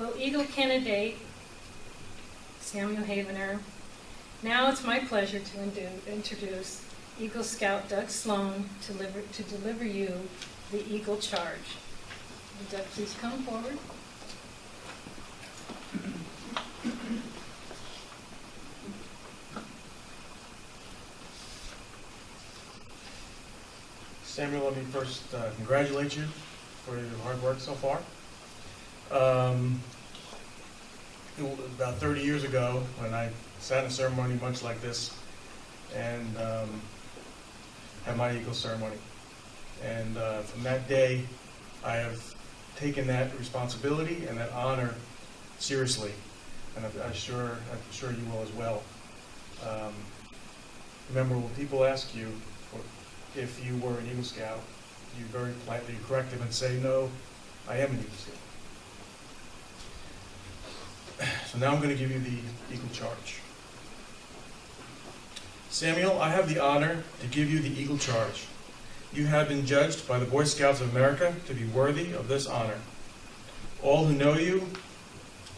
Will Eagle candidate Samuel Havener? Now it's my pleasure to introduce Eagle Scout Doug Sloan to deliver you the Eagle Charge. Will Doug please come forward? Samuel, let me first congratulate you for your hard work so far. About 30 years ago, when I sat in a ceremony much like this and had my Eagle ceremony. And from that day, I have taken that responsibility and that honor seriously. And I'm sure you will as well. Remember, when people ask you if you were an Eagle Scout, you very politely correct them and say, no, I am an Eagle Scout. So now I'm going to give you the Eagle Charge. Samuel, I have the honor to give you the Eagle Charge. You have been judged by the Boy Scouts of America to be worthy of this honor. All who know you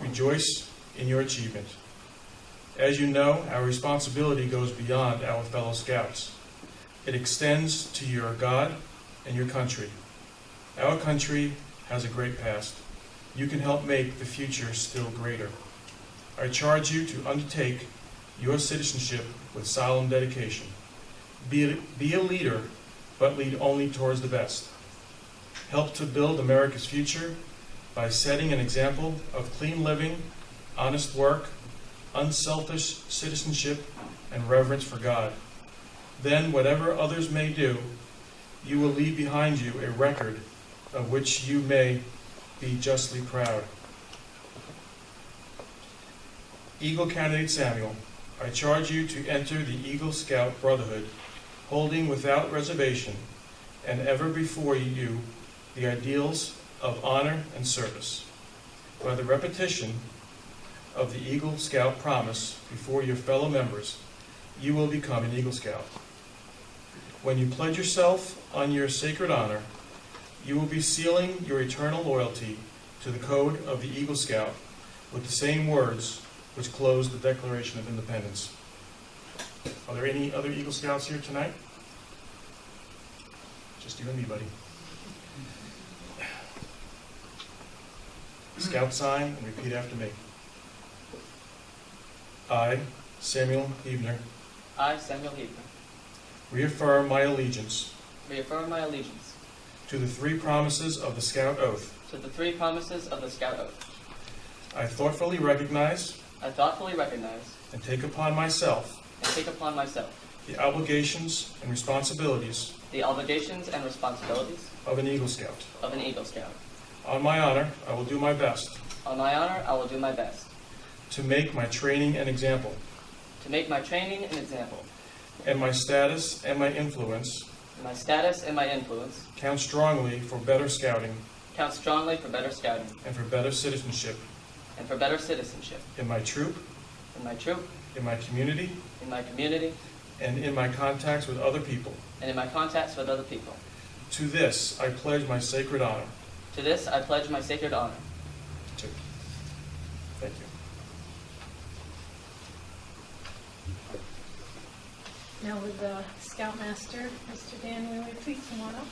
rejoice in your achievement. As you know, our responsibility goes beyond our fellow Scouts. It extends to your God and your country. Our country has a great past. You can help make the future still greater. I charge you to undertake your citizenship with solemn dedication. Be a leader, but lead only towards the best. Help to build America's future by setting an example of clean living, honest work, unselfish citizenship, and reverence for God. Then, whatever others may do, you will leave behind you a record of which you may be justly proud. Eagle Candidate Samuel, I charge you to enter the Eagle Scout Brotherhood, holding without reservation and ever before you the ideals of honor and service. By the repetition of the Eagle Scout promise before your fellow members, you will become an Eagle Scout. When you pledge yourself on your sacred honor, you will be sealing your eternal loyalty to the code of the Eagle Scout with the same words which close the Declaration of Independence. Are there any other Eagle Scouts here tonight? Just you and me, buddy. Scout sign and repeat after me. I, Samuel Havener, I, Samuel Havener, reaffirm my allegiance to the three promises of the Scout Oath. I thoughtfully recognize and take upon myself the obligations and responsibilities of an Eagle Scout. On my honor, I will do my best to make my training an example, and my status and my influence count strongly for better scouting and for better citizenship in my troop, in my community, and in my contacts with other people. To this, I pledge my sacred honor. Two. Thank you. Now with the Scoutmaster, Mr. Dan Wheeler, please come on up.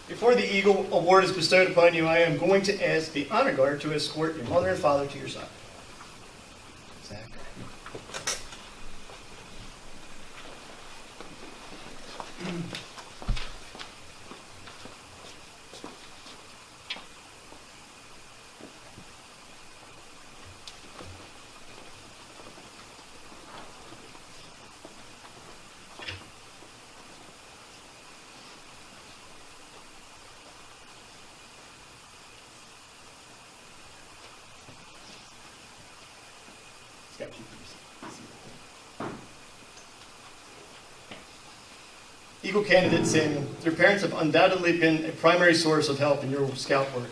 Before the Eagle Award is bestowed upon you, I am going to ask the Honor Guard to escort your mother and father to your side. Zach. Eagle Candidate Samuel, your parents have undoubtedly been a primary source of help in your scout work.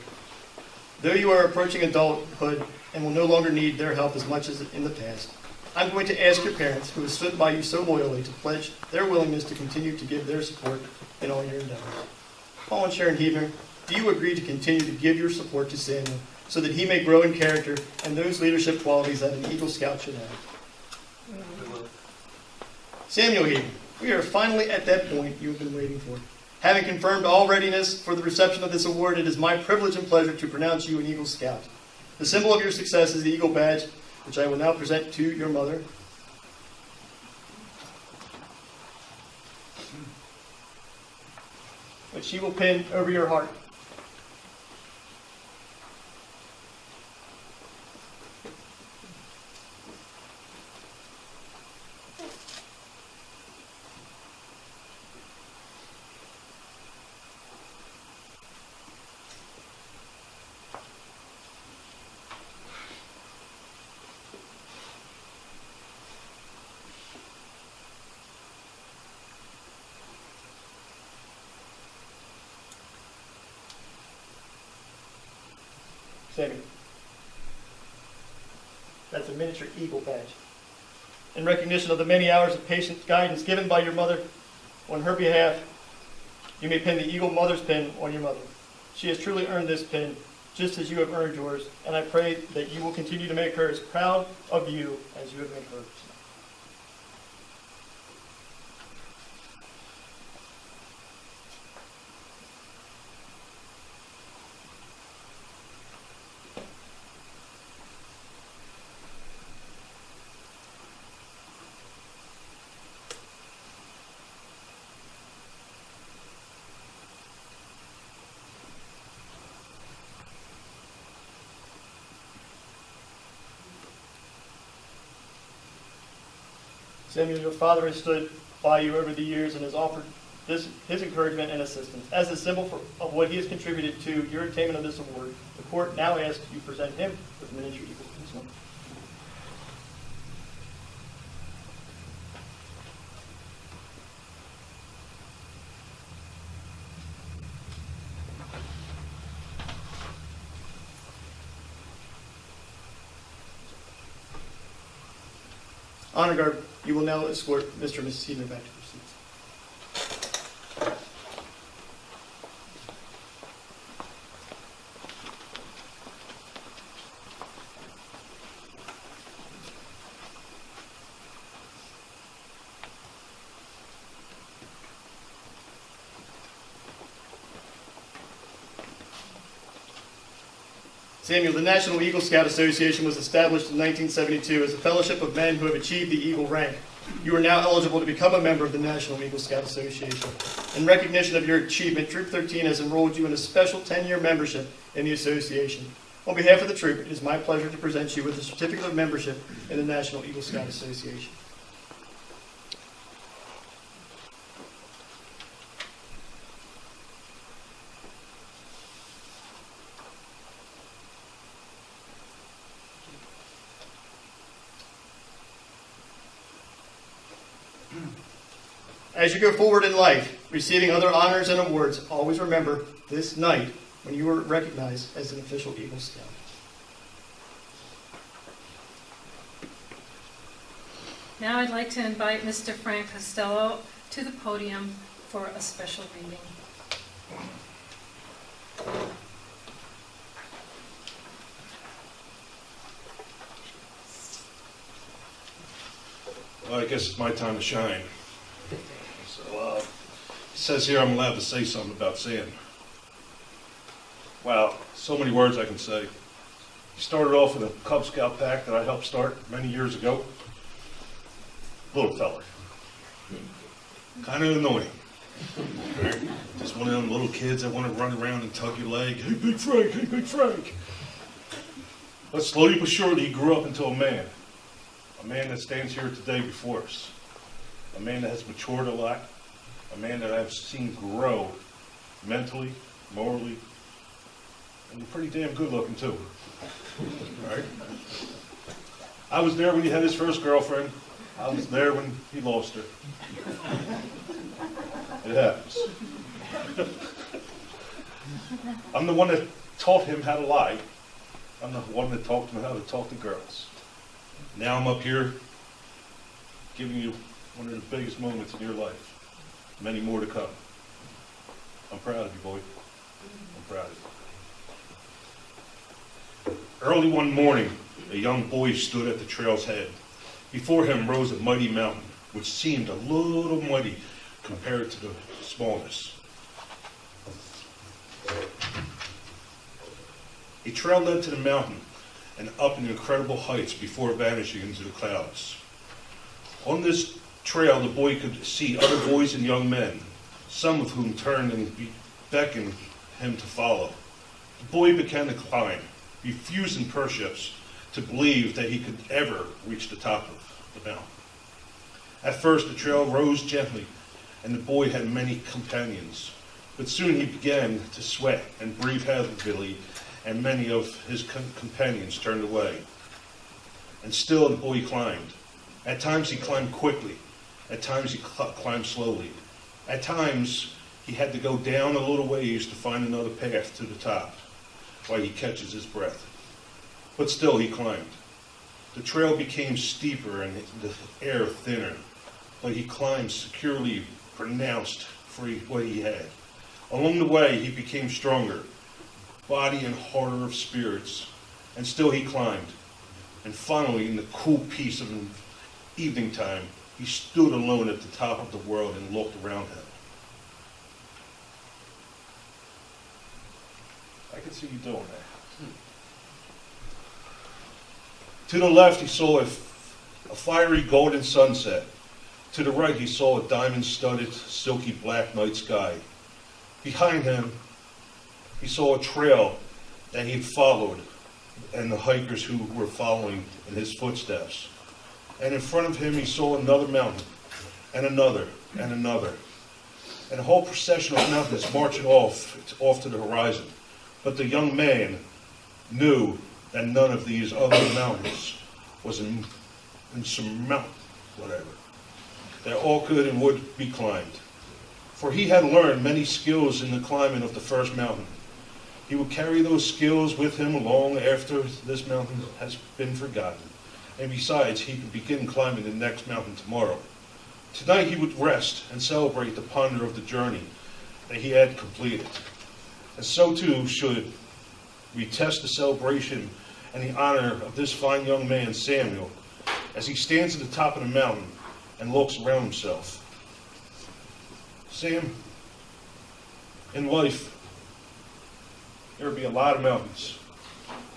Though you are approaching adulthood and will no longer need their help as much as in the past, I'm going to ask your parents, who have stood by you so loyally, to pledge their willingness to continue to give their support in all your endeavors. Paul and Sharon Havener, do you agree to continue to give your support to Samuel so that he may grow in character and those leadership qualities that an Eagle Scout should have? Samuel Heaton, we are finally at that point you have been waiting for. Having confirmed all readiness for the reception of this award, it is my privilege and pleasure to pronounce you an Eagle Scout. The symbol of your success is the Eagle Badge, which I will now present to your mother. Which she will pin over your heart. Samuel. That's a miniature Eagle Badge. In recognition of the many hours of patient guidance given by your mother on her behalf, you may pin the Eagle Mother's pin on your mother. She has truly earned this pin, just as you have earned yours, and I pray that you will continue to make her as proud of you as you have made her. Samuel, your father has stood by you over the years and has offered his encouragement and assistance. As a symbol of what he has contributed to your attainment of this award, the court now asks you present him with a miniature Eagle. Honor Guard, you will now escort Mr. and Mrs. Heaton back to their seats. Samuel, the National Eagle Scout Association was established in 1972 as a fellowship of men who have achieved the Eagle rank. You are now eligible to become a member of the National Eagle Scout Association. In recognition of your achievement, Troop 13 has enrolled you in a special 10-year membership in the association. On behalf of the troop, it is my pleasure to present you with a certificate of membership in the National Eagle Scout Association. As you go forward in life, receiving other honors and awards, always remember this night when you were recognized as an official Eagle Scout. Now I'd like to invite Mr. Frank Costello to the podium for a special reading. Well, I guess it's my time to shine. So, it says here I'm allowed to say something about Sam. Wow, so many words I can say. He started off with a Cub Scout pack that I helped start many years ago. Little feller. Kind of annoying. Just one of them little kids that want to run around and tug your leg. Hey, Big Frank, hey, Big Frank. But slowly but surely he grew up into a man. A man that stands here today before us. A man that has matured a lot. A man that I've seen grow mentally, morally, and pretty damn good looking too. All right? I was there when he had his first girlfriend. I was there when he lost her. It happens. I'm the one that taught him how to lie. I'm the one that taught him how to talk to girls. Now I'm up here giving you one of the biggest moments in your life. Many more to come. I'm proud of you, boy. I'm proud of you. Early one morning, a young boy stood at the trail's head. Before him rose a mighty mountain, which seemed a little mighty compared to the smallness. A trail led to the mountain and up in incredible heights before vanishing into the clouds. On this trail, the boy could see other boys and young men, some of whom turned and beckoned him to follow. The boy began to climb, refusing perhaps to believe that he could ever reach the top of the mountain. At first, the trail rose gently, and the boy had many companions. But soon he began to sweat and breathe heavily, and many of his companions turned away. And still the boy climbed. At times he climbed quickly. At times he climbed slowly. At times he had to go down a little ways to find another path to the top while he catches his breath. But still he climbed. The trail became steeper and the air thinner, but he climbed securely, pronounced for what he had. Along the way he became stronger, body and harder of spirits, and still he climbed. And finally, in the cool peace of evening time, he stood alone at the top of the world and looked around him. I can see you doing that. To the left, he saw a fiery golden sunset. To the right, he saw a diamond-studded, silky black night sky. Behind him, he saw a trail that he had followed and the hikers who were following in his footsteps. And in front of him, he saw another mountain, and another, and another. And a whole procession of mountains marching off to the horizon. But the young man knew that none of these other mountains was insurmountable, whatever. That all could and would be climbed. For he had learned many skills in the climbing of the first mountain. He would carry those skills with him long after this mountain has been forgotten. And besides, he could begin climbing the next mountain tomorrow. Tonight he would rest and celebrate the ponder of the journey that he had completed. And so too should we test the celebration and the honor of this fine young man, Samuel, as he stands at the top of the mountain and looks around himself. Sam, in life, there will be a lot of mountains.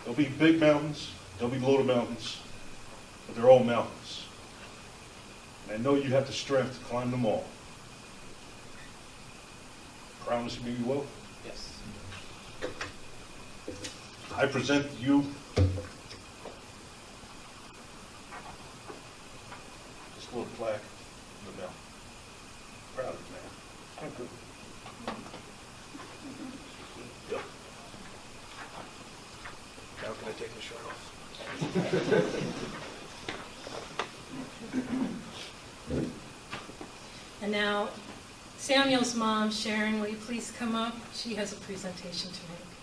There'll be big mountains, there'll be little mountains, but they're all mountains. And I know you have the strength to climb them all. Promise me you will? Yes. I present to you this little plaque of the mountain. Proud of it, man. I'm good. Yep. Now can I take the shirt off? And now, Samuel's mom, Sharon, will you please come up? She has a presentation to make.